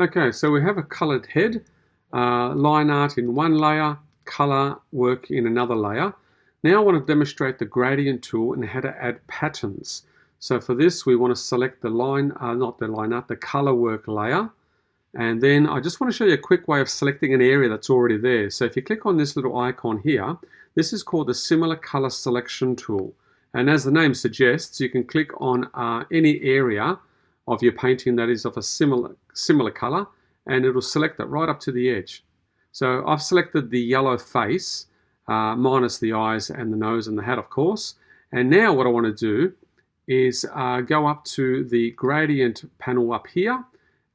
Okay, so we have a colored head, line art in one layer, color work in another layer. Now I want to demonstrate the gradient tool and how to add patterns. So for this, we want to select the not the line art, the color work layer. And then I just want to show you a quick way of selecting an area that's already there. So if you click on this little icon here, this is called the similar color selection tool. And as the name suggests, you can click on any area of your painting that is of a similar color, and it'll select it right up to the edge. So I've selected the yellow face, minus the eyes and the nose and the hat, of course. And now what I want to do is go up to the gradient panel up here,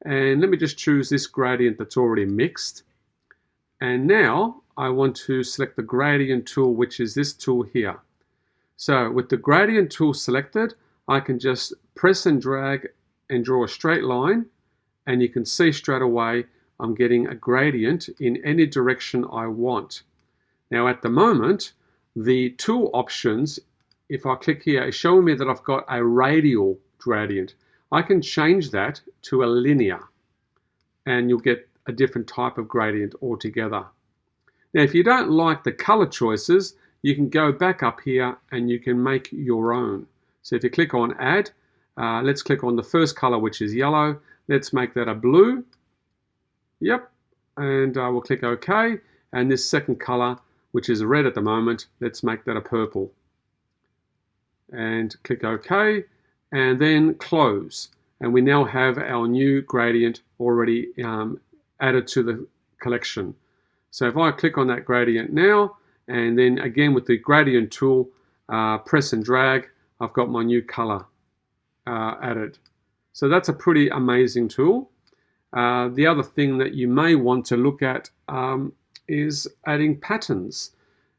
and let me just choose this gradient that's already mixed. And now I want to select the gradient tool, which is this tool here. So with the gradient tool selected, I can just press and drag and draw a straight line, and you can see straight away I'm getting a gradient in any direction I want. Now at the moment, the tool options, if I click here, is showing me that I've got a radial gradient. I can change that to a linear, and you'll get a different type of gradient altogether. Now if you don't like the color choices, you can go back up here and you can make your own. So if you click on add, let's click on the first color, which is yellow. Let's make that a blue. Yep. And I will click OK. And this second color, which is red at the moment, let's make that a purple. And click OK. And then close. And we now have our new gradient already added to the collection. So if I click on that gradient now, and then again with the gradient tool, press and drag, I've got my new color added. So that's a pretty amazing tool. The other thing that you may want to look at is adding patterns.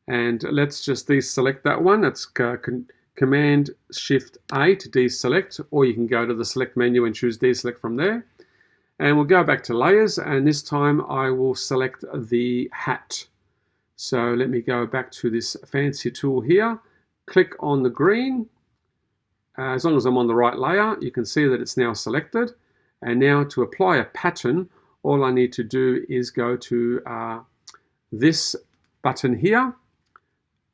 And let's just deselect that one. That's Command Shift A to deselect, or you can go to the select menu and choose deselect from there. And we'll go back to layers, and this time I will select the hat. So let me go back to this fancy tool here, click on the green. As long as I'm on the right layer, you can see that it's now selected. And now to apply a pattern, all I need to do is go to this button here,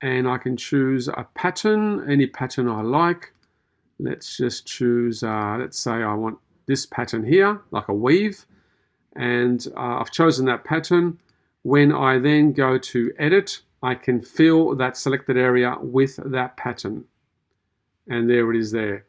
and I can choose a pattern, any pattern I like. Let's just choose, let's say I want this pattern here, like a weave. And I've chosen that pattern. When I then go to edit, I can fill that selected area with that pattern. And there it is there.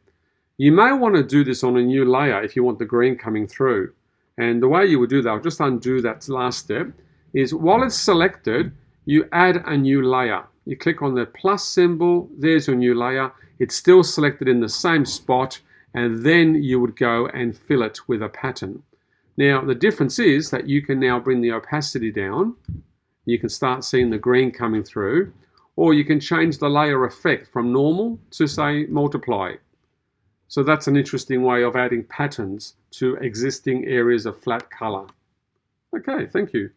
You may want to do this on a new layer if you want the green coming through. And the way you would do that, I'll just undo that last step, is while it's selected, you add a new layer. You click on the plus symbol, there's your new layer. It's still selected in the same spot, and then you would go and fill it with a pattern. Now the difference is that you can now bring the opacity down. You can start seeing the green coming through, or you can change the layer effect from normal to say multiply. So that's an interesting way of adding patterns to existing areas of flat color. Okay, thank you.